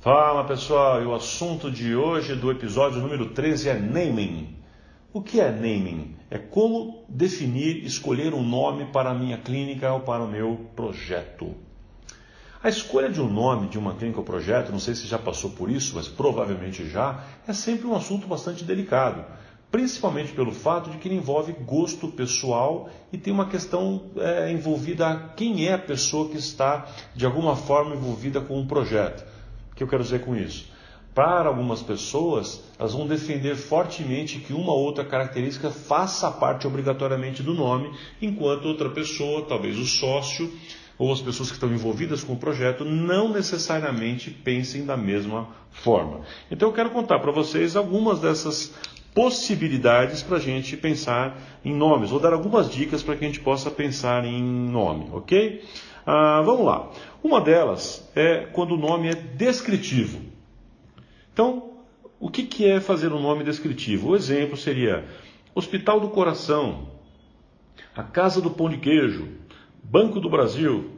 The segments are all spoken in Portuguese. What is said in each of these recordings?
Fala pessoal, e o assunto de hoje do episódio número 13 é naming. O que é naming? É como definir, escolher um nome para a minha clínica ou para o meu projeto. A escolha de um nome de uma clínica ou projeto, não sei se já passou por isso, mas provavelmente já, é sempre um assunto bastante delicado. Principalmente pelo fato de que ele envolve gosto pessoal e tem uma questão envolvida quem é a pessoa que está de alguma forma envolvida com um projeto. O que eu quero dizer com isso? Para algumas pessoas, elas vão defender fortemente que uma ou outra característica faça parte obrigatoriamente do nome, enquanto outra pessoa, talvez o sócio ou as pessoas que estão envolvidas com o projeto, não necessariamente pensem da mesma forma. Então eu quero contar para vocês algumas dessas possibilidades para a gente pensar em nomes. Vou dar algumas dicas para que a gente possa pensar em nome, ok? Vamos lá. Uma delas é quando o nome é descritivo. Então, o que é fazer um nome descritivo? O exemplo seria Hospital do Coração, a Casa do Pão de Queijo, Banco do Brasil.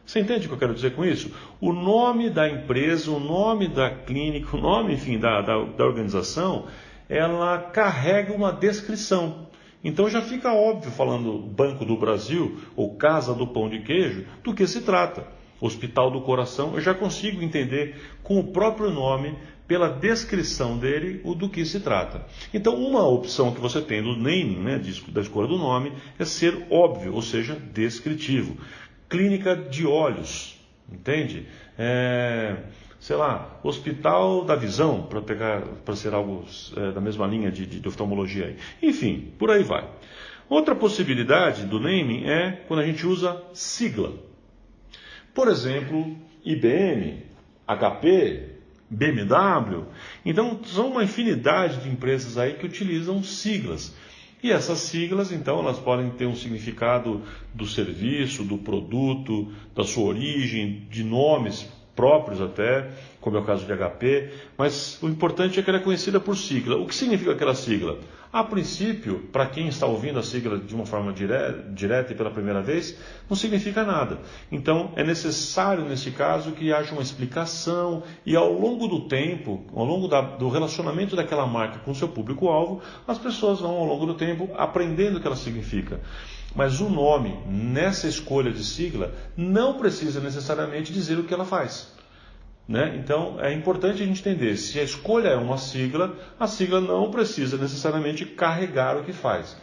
Você entende o que eu quero dizer com isso? O nome da empresa, o nome da clínica, o nome, enfim, da organização, ela carrega uma descrição. Então já fica óbvio, falando Banco do Brasil ou Casa do Pão de Queijo, do que se trata. Hospital do Coração, eu já consigo entender com o próprio nome, pela descrição dele, o do que se trata. Então uma opção que você tem do naming, da escolha do nome, é ser óbvio, ou seja, descritivo. Clínica de olhos, entende? Sei lá, Hospital da Visão, para ser algo da mesma linha de oftalmologia aí. Enfim, por aí vai. Outra possibilidade do naming é quando a gente usa sigla. Por exemplo, IBM, HP, BMW. Então, são uma infinidade de empresas aí que utilizam siglas. E essas siglas, então, elas podem ter um significado do serviço, do produto, da sua origem, de nomes próprios até, como é o caso de HP, mas o importante é que ela é conhecida por sigla. O que significa aquela sigla? A princípio, para quem está ouvindo a sigla de uma forma direta e pela primeira vez, não significa nada. Então, é necessário, nesse caso, que haja uma explicação e ao longo do tempo, ao longo do relacionamento daquela marca com o seu público-alvo, as pessoas vão, ao longo do tempo, aprendendo o que ela significa. Mas o nome, nessa escolha de sigla, não precisa necessariamente dizer o que ela faz. Então, é importante a gente entender, se a escolha é uma sigla, a sigla não precisa necessariamente carregar o que faz.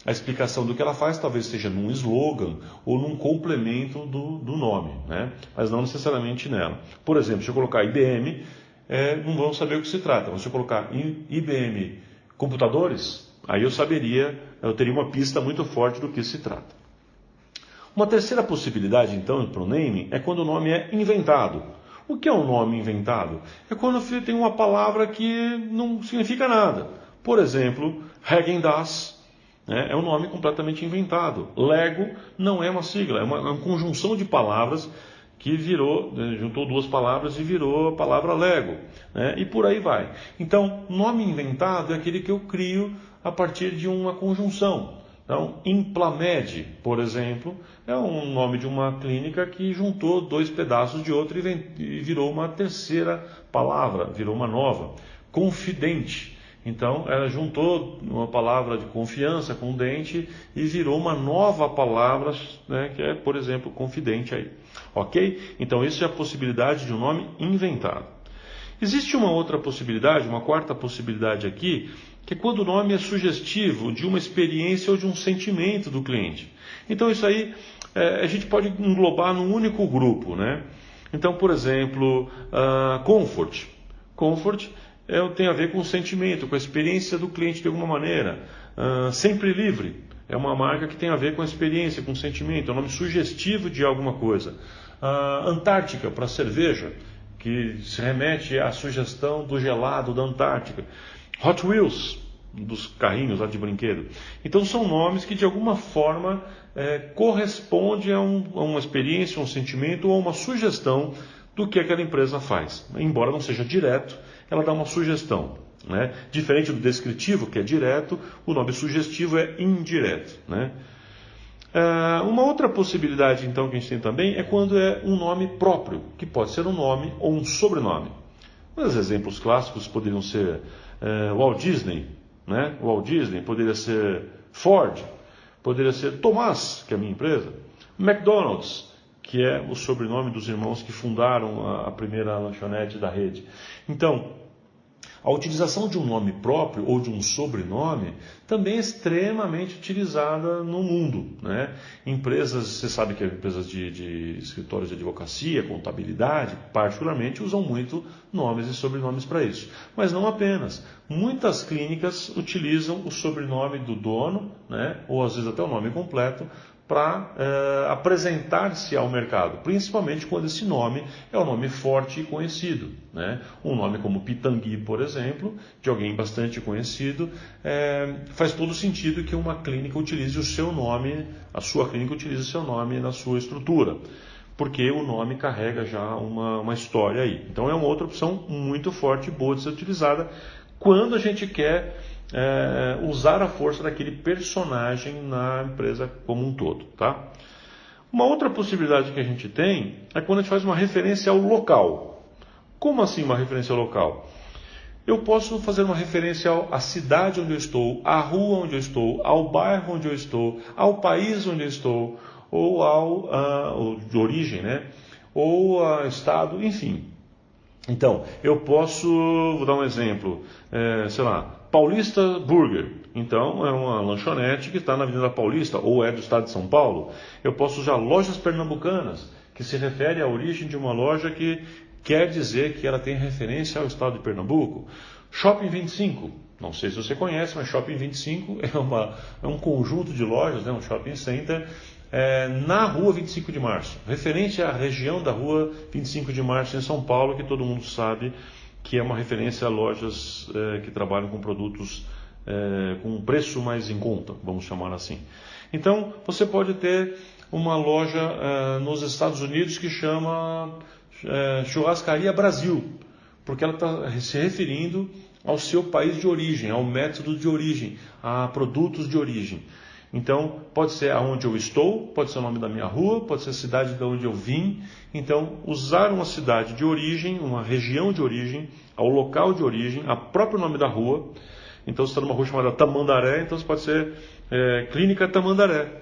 A explicação do que ela faz talvez seja num slogan ou num complemento do nome, mas não necessariamente nela. Por exemplo, se eu colocar IBM, não vão saber o que se trata. Mas se eu colocar IBM Computadores, aí eu teria uma pista muito forte do que se trata. Uma terceira possibilidade, então, para o naming, é quando o nome é inventado. O que é um nome inventado? É quando tem uma palavra que não significa nada. Por exemplo, Häagen-Dazs é um nome completamente inventado. Lego não é uma sigla, é uma conjunção de palavras que juntou duas palavras e virou a palavra Lego. E por aí vai. Então, nome inventado é aquele que eu crio a partir de uma conjunção. Então, Implamed, por exemplo, é um nome de uma clínica que juntou dois pedaços de outra e virou uma terceira palavra, virou uma nova. Confidente. Então, ela juntou uma palavra de confiança com dente e virou uma nova palavra, que é, por exemplo, confidente aí. Ok? Então, isso é a possibilidade de um nome inventado. Existe uma outra possibilidade, uma quarta possibilidade aqui, que é quando o nome é sugestivo de uma experiência ou de um sentimento do cliente. Então isso aí a gente pode englobar num único grupo. Então, por exemplo, Comfort. Comfort tem a ver com o sentimento, com a experiência do cliente de alguma maneira. Sempre Livre é uma marca que tem a ver com a experiência, com o sentimento, é um nome sugestivo de alguma coisa. Antártica, para cerveja, que se remete à sugestão do gelado da Antártica. Hot Wheels, dos carrinhos lá de brinquedo. Então são nomes que de alguma forma correspondem a uma experiência, um sentimento ou a uma sugestão do que aquela empresa faz. Embora não seja direto, ela dá uma sugestão. Diferente do descritivo, que é direto, o nome sugestivo é indireto. Uma outra possibilidade, então, que a gente tem também é quando é um nome próprio, que pode ser um nome ou um sobrenome. Mas exemplos clássicos poderiam ser Walt Disney, né? Walt Disney, poderia ser Ford, poderia ser Tomás, que é a minha empresa, McDonald's, que é o sobrenome dos irmãos que fundaram a primeira lanchonete da rede. Então, a utilização de um nome próprio ou de um sobrenome também é extremamente utilizada no mundo, né? Empresas, você sabe que empresas de escritórios de advocacia, contabilidade, particularmente usam muito nomes e sobrenomes para isso. Mas não apenas. Muitas clínicas utilizam o sobrenome do dono, né? Ou às vezes até o nome completo, para apresentar-se ao mercado, principalmente quando esse nome é um nome forte e conhecido, né? Um nome como Pitangui, por exemplo, de alguém bastante conhecido, faz todo sentido que uma clínica utilize o seu nome, a sua clínica utilize o seu nome na sua estrutura, porque o nome carrega já uma história aí. Então é uma outra opção muito forte e boa de ser utilizada quando a gente quer usar a força daquele personagem na empresa como um todo, tá? Uma outra possibilidade que a gente tem é quando a gente faz uma referência ao local. Como assim uma referência ao local? Eu posso fazer uma referência à cidade onde eu estou, à rua onde eu estou, ao bairro onde eu estou, ao país onde eu estou, ou ao de origem, né? Ou ao estado, enfim. Então, eu posso, vou dar um exemplo, sei lá, Paulista Burger. Então, é uma lanchonete que está na Avenida Paulista, ou é do estado de São Paulo. Eu posso usar lojas pernambucanas, que se refere à origem de uma loja que quer dizer que ela tem referência ao estado de Pernambuco. Shopping 25. Não sei se você conhece, mas Shopping 25 é um conjunto de lojas, né, um shopping center, na rua 25 de março, referente à região da rua 25 de março em São Paulo, que todo mundo sabe que é uma referência a lojas que trabalham com produtos com um preço mais em conta, vamos chamar assim. Então, você pode ter uma loja nos Estados Unidos que chama Churrascaria Brasil, porque ela está se referindo ao seu país de origem, ao método de origem, a produtos de origem. Então, pode ser aonde eu estou, pode ser o nome da minha rua, pode ser a cidade de onde eu vim. Então, usar uma cidade de origem, uma região de origem, ao local de origem, o próprio nome da rua. Então, você está numa rua chamada Tamandaré, então você pode ser Clínica Tamandaré.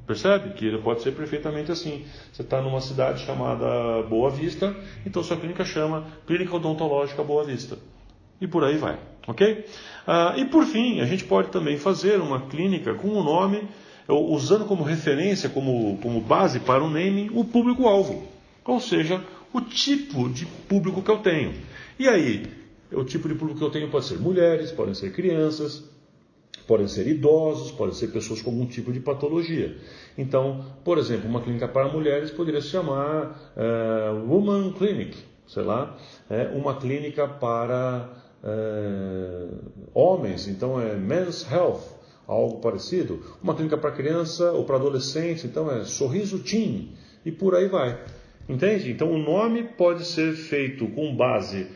Percebe? Que pode ser perfeitamente assim. Você está numa cidade chamada Boa Vista, então sua clínica chama Clínica Odontológica Boa Vista. E por aí vai, ok? E por fim, a gente pode também fazer uma clínica com o nome, usando como referência, como base para o naming, o público-alvo. Ou seja, o tipo de público que eu tenho. E aí, o tipo de público que eu tenho pode ser mulheres, podem ser crianças, podem ser idosos, podem ser pessoas com algum tipo de patologia. Então, por exemplo, uma clínica para mulheres poderia se chamar Woman Clinic, sei lá, uma clínica para homens, então é Men's Health, algo parecido. Uma clínica para criança ou para adolescente, então é Sorriso Teen, e por aí vai. Entende? Então o nome pode ser feito com base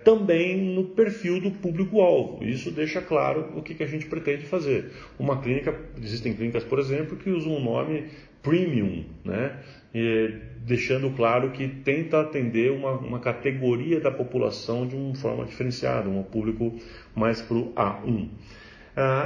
também no perfil do público-alvo. Isso deixa claro o que a gente pretende fazer. Uma clínica, existem clínicas, por exemplo, que usam um nome premium, né? Deixando claro que tenta atender uma categoria da população de uma forma diferenciada, um público mais para o A1.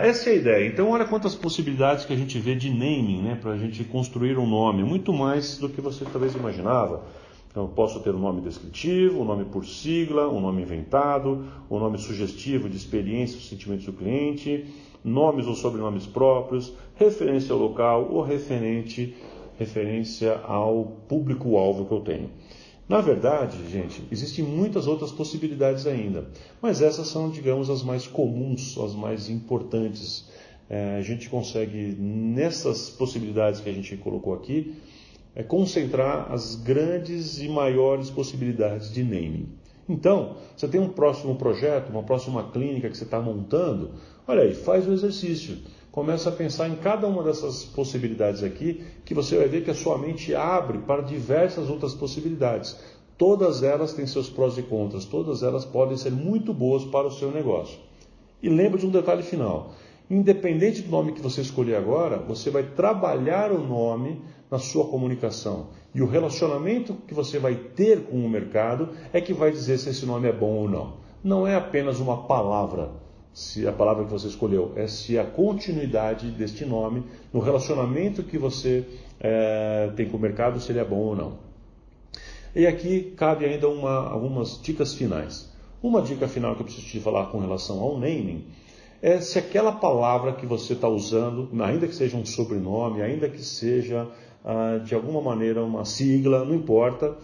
Essa é a ideia. Então, olha quantas possibilidades que a gente vê de naming, né, para a gente construir um nome, muito mais do que você talvez imaginava. Então, eu posso ter um nome descritivo, um nome por sigla, um nome inventado, um nome sugestivo de experiência ou sentimentos do cliente, nomes ou sobrenomes próprios, referência ao local ou referência ao público-alvo que eu tenho. Na verdade, gente, existem muitas outras possibilidades ainda, mas essas são, digamos, as mais comuns, as mais importantes. A gente consegue, nessas possibilidades que a gente colocou aqui, concentrar as grandes e maiores possibilidades de naming. Então, você tem um próximo projeto, uma próxima clínica que você está montando, olha aí, faz o exercício. Começa a pensar em cada uma dessas possibilidades aqui, que você vai ver que a sua mente abre para diversas outras possibilidades. Todas elas têm seus prós e contras, todas elas podem ser muito boas para o seu negócio. E lembre de um detalhe final. Independente do nome que você escolher agora, você vai trabalhar o nome na sua comunicação. E o relacionamento que você vai ter com o mercado é que vai dizer se esse nome é bom ou não. Não é apenas uma palavra, se a palavra que você escolheu, é se a continuidade deste nome, no relacionamento que você tem com o mercado, se ele é bom ou não. E aqui cabe ainda algumas dicas finais. Uma dica final que eu preciso te falar com relação ao naming é se aquela palavra que você está usando, ainda que seja um sobrenome, ainda que seja de alguma maneira uma sigla, não importa,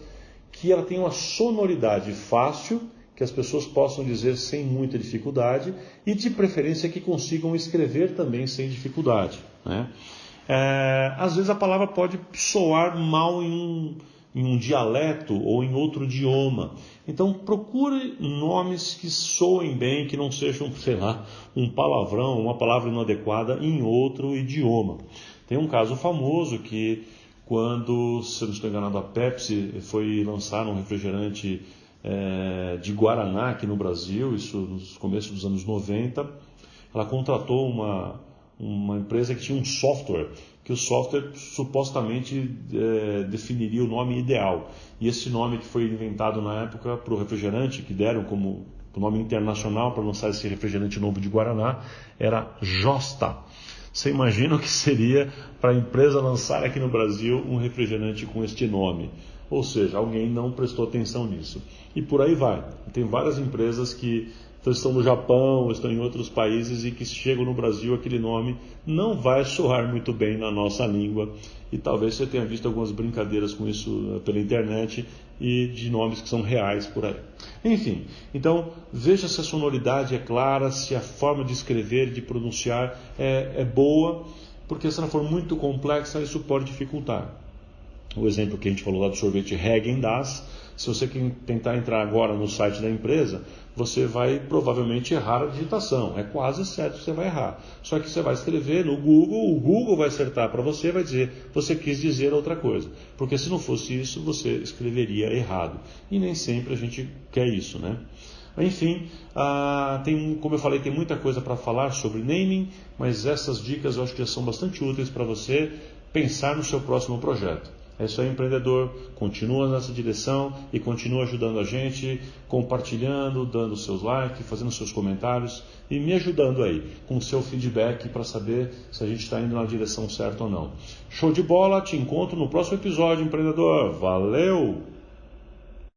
que ela tenha uma sonoridade fácil, que as pessoas possam dizer sem muita dificuldade e de preferência que consigam escrever também sem dificuldade, né? Às vezes a palavra pode soar mal em um dialeto ou em outro idioma. Então procure nomes que soem bem, que não sejam, sei lá, um palavrão, uma palavra inadequada em outro idioma. Tem um caso famoso que quando, se eu não estou enganado, a Pepsi foi lançar um refrigerante de Guaraná aqui no Brasil, isso nos começos dos anos 90, ela contratou uma empresa que tinha um software, que o software supostamente definiria o nome ideal. E esse nome que foi inventado na época para o refrigerante, que deram como o nome internacional para lançar esse refrigerante novo de Guaraná, era Josta. Você imagina o que seria para a empresa lançar aqui no Brasil um refrigerante com este nome? Ou seja, alguém não prestou atenção nisso. E por aí vai. Tem várias empresas que estão no Japão, estão em outros países e que chegam no Brasil, aquele nome não vai soar muito bem na nossa língua. E talvez você tenha visto algumas brincadeiras com isso pela internet e de nomes que são reais por aí. Enfim, então veja se a sonoridade é clara, se a forma de escrever, de pronunciar é boa, porque se ela for muito complexa, isso pode dificultar. O exemplo que a gente falou lá do sorvete Häagen-Dazs, se você tentar entrar agora no site da empresa, você vai provavelmente errar a digitação. É quase certo que você vai errar. Só que você vai escrever no Google, o Google vai acertar para você, vai dizer, você quis dizer outra coisa. Porque se não fosse isso, você escreveria errado. E nem sempre a gente quer isso, né? Enfim, como eu falei, tem muita coisa para falar sobre naming, mas essas dicas eu acho que já são bastante úteis para você pensar no seu próximo projeto. É isso aí, empreendedor. Continua nessa direção e continua ajudando a gente, compartilhando, dando seus likes, fazendo seus comentários e me ajudando aí com o seu feedback para saber se a gente está indo na direção certa ou não. Show de bola, te encontro no próximo episódio, empreendedor. Valeu!